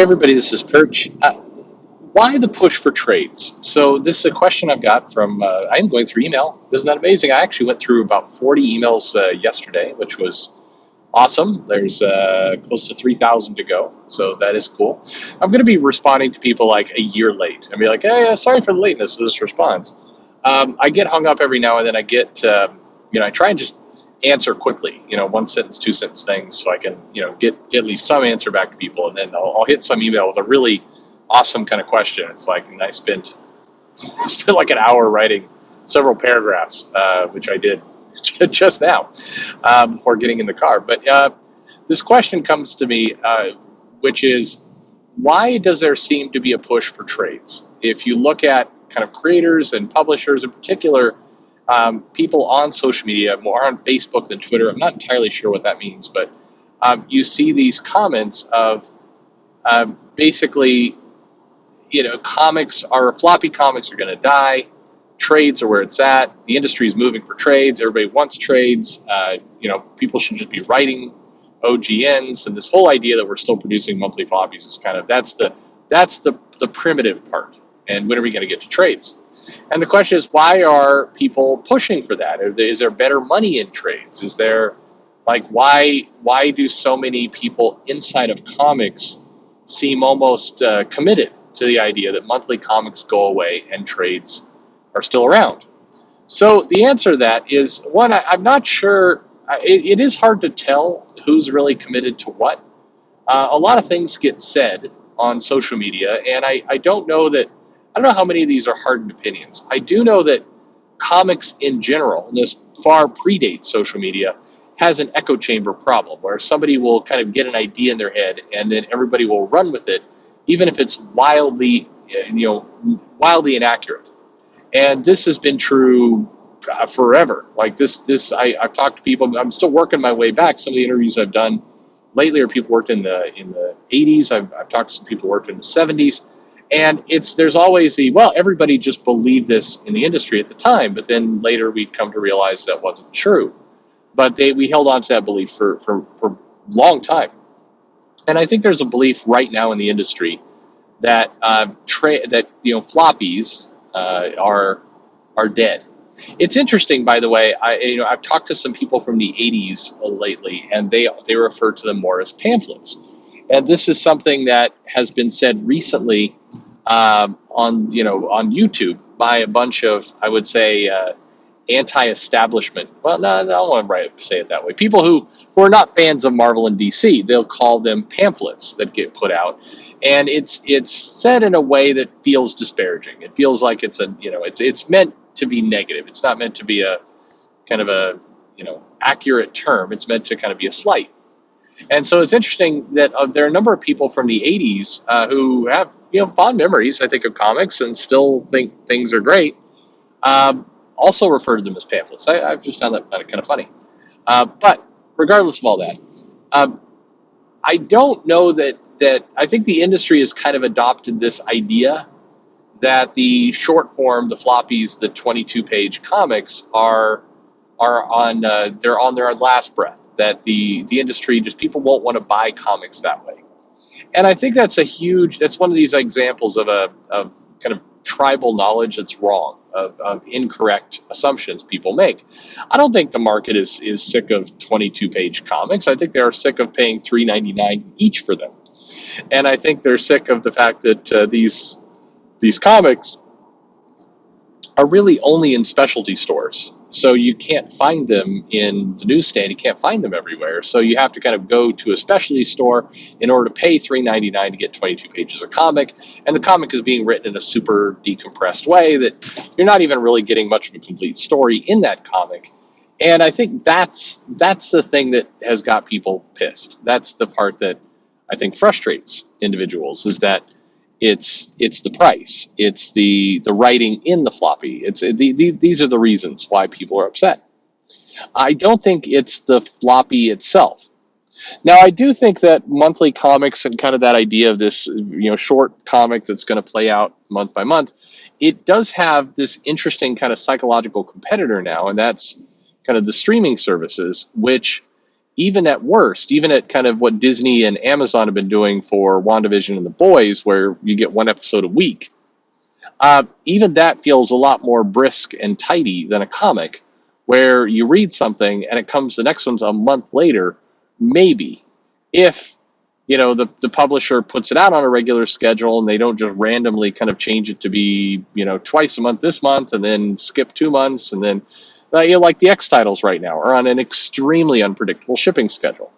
Everybody, this is Perch. Why the push for trades? So this is a question I've got from, I'm going through email. Isn't that amazing? I actually went through about 40 emails yesterday, which was awesome. There's close to 3,000 to go, so that is cool. I'm going to be responding to people like a year late and be like, hey, sorry for the lateness of this response. I get hung up every now and then. I try and just answer quickly, one sentence, two sentence things, so I can, get at least some answer back to people, and then I'll hit some email with a really awesome kind of question. It's like, and I spent like an hour writing several paragraphs, which I did just now before getting in the car. But this question comes to me, which is, why does there seem to be a push for trades? If you look at kind of creators and publishers in particular, people on social media, more on Facebook than Twitter, I'm not entirely sure what that means, but you see these comments of basically, floppy comics are going to die. Trades are where it's at. The industry is moving for trades. Everybody wants trades. People should just be writing OGNs, and this whole idea that we're still producing monthly floppies is kind of that's the primitive part. And when are we going to get to trades? And the question is, why are people pushing for that? Is there better money in trades? Is there why do so many people inside of comics seem almost committed to the idea that monthly comics go away and trades are still around? So the answer to that is, one, I'm not sure. It is hard to tell who's really committed to what. A lot of things get said on social media, and I don't know how many of these are hardened opinions. I do know that comics in general, and this far predates social media, has an echo chamber problem where somebody will kind of get an idea in their head and then everybody will run with it, even if it's wildly inaccurate. And this has been true forever. Like I've talked to people. I'm still working my way back. Some of the interviews I've done lately are people worked in the 80s. I've talked to some people who worked in the 70s, and there's always everybody just believed this in the industry at the time, but then later we come to realize that wasn't true. But we held on to that belief for a long time, and I think there's a belief right now in the industry that floppies are dead. It's interesting, by the way. I've talked to some people from the 80s lately, and they refer to them more as pamphlets. And this is something that has been said recently on YouTube by a bunch of, I would say, anti-establishment. Well, no, I don't want to say it that way. People who are not fans of Marvel and DC, they'll call them pamphlets that get put out. And it's said in a way that feels disparaging. It feels like it's meant to be negative. It's not meant to be a kind of a accurate term. It's meant to kind of be a slight. And so it's interesting that there are a number of people from the 80s who have fond memories, I think, of comics and still think things are great. Also refer to them as pamphlets. I've just found that kind of funny. But regardless of all that, I don't know that I think the industry has kind of adopted this idea that the short form, the floppies, the 22-page comics are on their last breath. That the industry, just people won't want to buy comics that way. And I think that's one of these examples of kind of tribal knowledge that's wrong, of incorrect assumptions people make. I don't think the market is sick of 22-page comics. I think they are sick of paying $3.99 each for them. And I think they're sick of the fact that these comics are really only in specialty stores. So you can't find them in the newsstand. You can't find them everywhere. So you have to kind of go to a specialty store in order to pay $3.99 to get 22 pages of comic. And the comic is being written in a super decompressed way that you're not even really getting much of a complete story in that comic. And I think that's the thing that has got people pissed. That's the part that I think frustrates individuals, is that it's the price, it's the writing in the floppy. These are the reasons why people are upset. I don't think it's the floppy itself. Now, I do think that monthly comics and kind of that idea of this short comic that's going to play out month by month, it does have this interesting kind of psychological competitor now, and that's kind of the streaming services, which even at worst, even at kind of what Disney and Amazon have been doing for WandaVision and The Boys, where you get one episode a week, even that feels a lot more brisk and tidy than a comic, where you read something and it comes, the next one's a month later, maybe, if the publisher puts it out on a regular schedule and they don't just randomly kind of change it to be twice a month this month and then skip 2 months, and then like the X titles right now are on an extremely unpredictable shipping schedule.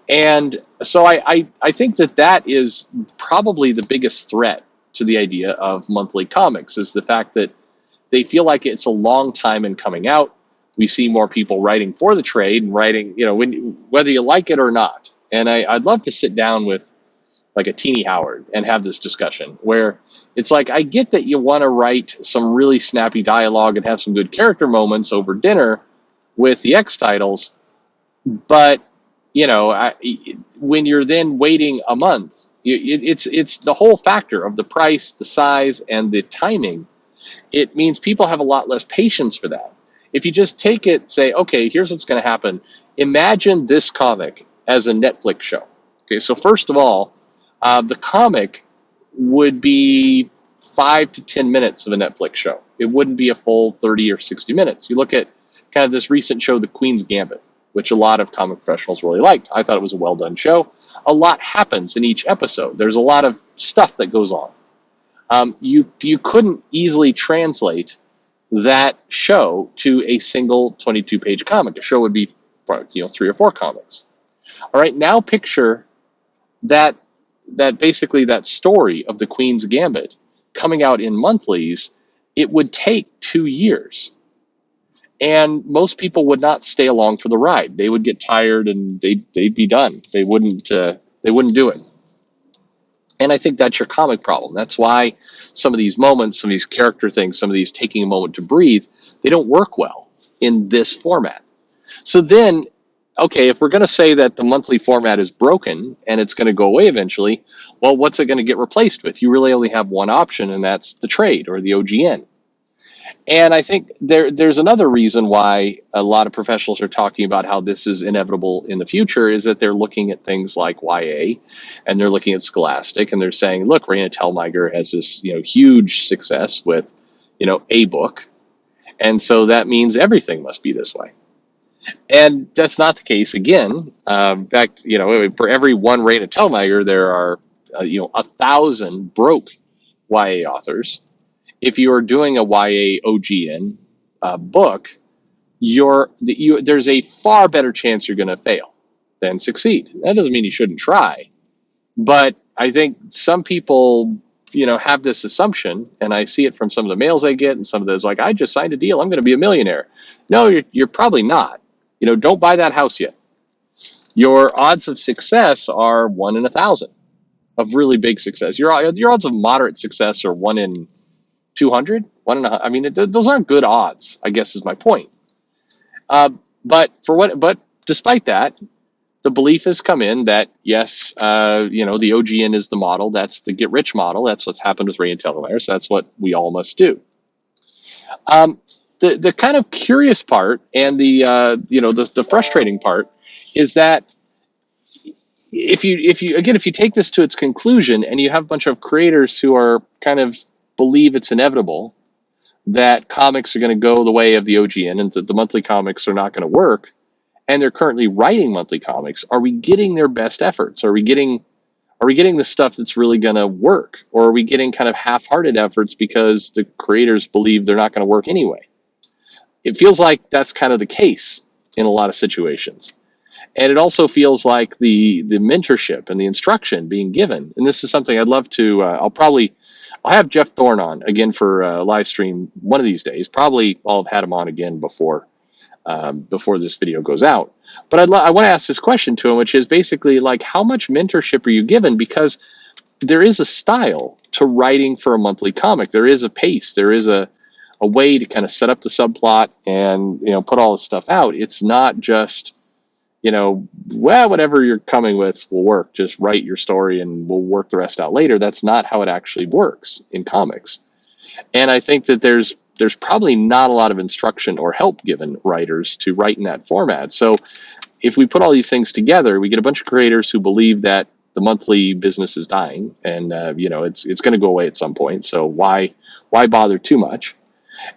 And so I think that is probably the biggest threat to the idea of monthly comics, is the fact that they feel like it's a long time in coming out. We see more people writing for the trade and writing, whether you like it or not. And I'd love to sit down with like a Teeny Howard and have this discussion where it's like, I get that you want to write some really snappy dialogue and have some good character moments over dinner with the X titles, but when you're then waiting a month, it's the whole factor of the price, the size, and the timing. It means people have a lot less patience for that. If you just take it, say, okay, here's what's going to happen. Imagine this comic as a Netflix show. Okay, so first of all, the comic would be 5 to 10 minutes of a Netflix show. It wouldn't be a full 30 or 60 minutes. You look at kind of this recent show, The Queen's Gambit, which a lot of comic professionals really liked. I thought it was a well-done show. A lot happens in each episode. There's a lot of stuff that goes on. You couldn't easily translate that show to a single 22-page comic. A show would be 3 or 4 comics. All right, now picture that basically that story of the Queen's Gambit coming out in monthlies. It would take 2 years. And most people would not stay along for the ride. They would get tired and they'd be done. They wouldn't do it. And I think that's your comic problem. That's why some of these moments, some of these character things, some of these taking a moment to breathe, they don't work well in this format. So then, okay, if we're going to say that the monthly format is broken and it's going to go away eventually, well, what's it going to get replaced with? You really only have one option, and that's the trade or the OGN. And I think there's another reason why a lot of professionals are talking about how this is inevitable in the future, is that they're looking at things like YA, and they're looking at Scholastic, and they're saying, look, Raina Telgemeier has this huge success with a book, and so that means everything must be this way. And that's not the case. Again, in fact, for every one Raina Telgemeier, there are 1,000 broke YA authors. If you are doing a YA OGN book, there's a far better chance you're going to fail than succeed. That doesn't mean you shouldn't try, but I think some people, have this assumption, and I see it from some of the mails I get, and some of those like, I just signed a deal, I'm going to be a millionaire. No, you're probably not. Don't buy that house yet. Your odds of success are 1 in 1,000 of really big success. Your odds of moderate success are 1 in 200, 1 in 100. I mean, those aren't good odds, I guess is my point. But despite that, the belief has come in that yes, the OGN is the model. That's the get rich model. That's what's happened with Raina Telgemeier. So that's what we all must do. The kind of curious part and the frustrating part is that if you take this to its conclusion and you have a bunch of creators who are kind of believe it's inevitable that comics are going to go the way of the OGN and that the monthly comics are not going to work, and they're currently writing monthly comics, are we getting their best efforts? Are we getting the stuff that's really going to work? Or are we getting kind of half-hearted efforts because the creators believe they're not going to work anyway? It feels like that's kind of the case in a lot of situations. And it also feels like the mentorship and the instruction being given, and this is something I'd love to, I'll have Jeff Thorne on again for a live stream one of these days. Probably I'll have had him on again before this video goes out. But I want to ask this question to him, which is basically like, how much mentorship are you given? Because there is a style to writing for a monthly comic. There is a pace. There is a way to kind of set up the subplot and put all this stuff out. It's not just whatever you're coming with will work. Just write your story and we'll work the rest out later. That's not how it actually works in comics. And I think that there's probably not a lot of instruction or help given writers to write in that format. So if we put all these things together, we get a bunch of creators who believe that the monthly business is dying, and it's going to go away at some point. So why bother too much?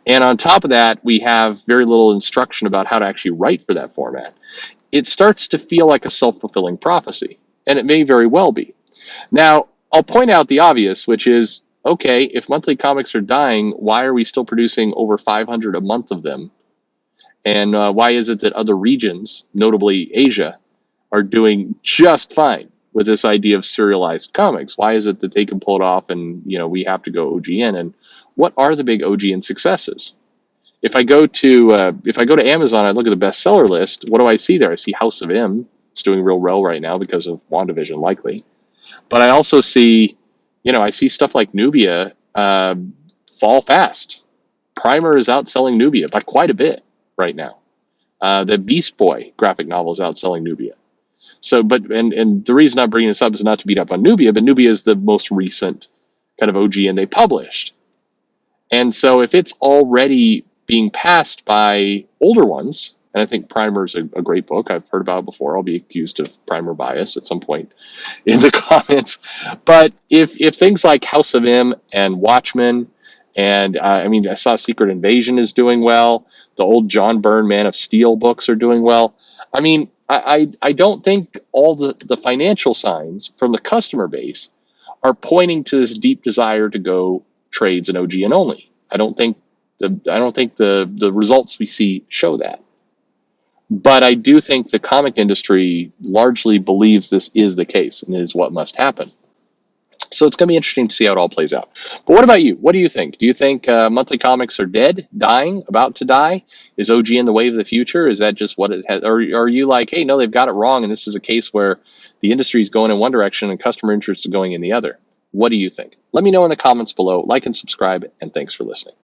And on top of that, we have very little instruction about how to actually write for that format. It starts to feel like a self-fulfilling prophecy, and it may very well be. Now, I'll point out the obvious, which is, okay, if monthly comics are dying, why are we still producing over 500 a month of them? And why is it that other regions, notably Asia, are doing just fine with this idea of serialized comics? Why is it that they can pull it off and we have to go OGN? And what are the big OGN successes? If I go to Amazon, I look at the bestseller list. What do I see there? I see House of M. It's doing real well right now because of WandaVision, likely. But I also see, I see stuff like Nubia fall fast. Primer is outselling Nubia by quite a bit right now. The Beast Boy graphic novel is outselling Nubia. So, and the reason I'm bringing this up is not to beat up on Nubia, but Nubia is the most recent kind of OGN they published. And so if it's already being passed by older ones, and I think Primer is a great book. I've heard about it before. I'll be accused of Primer bias at some point in the comments. But if things like House of M and Watchmen, and I saw Secret Invasion is doing well. The old John Byrne Man of Steel books are doing well. I don't think all the financial signs from the customer base are pointing to this deep desire to go trades and OGN only. I don't think the results we see show that. But I do think the comic industry largely believes this is the case and is what must happen. So it's going to be interesting to see how it all plays out. But what about you? What do you think? Do you think monthly comics are dead, dying, about to die? Is OGN the wave of the future? Is that just what it has? Or are you like, hey, no, they've got it wrong, and this is a case where the industry is going in one direction and customer interest is going in the other? What do you think? Let me know in the comments below. Like and subscribe, and thanks for listening.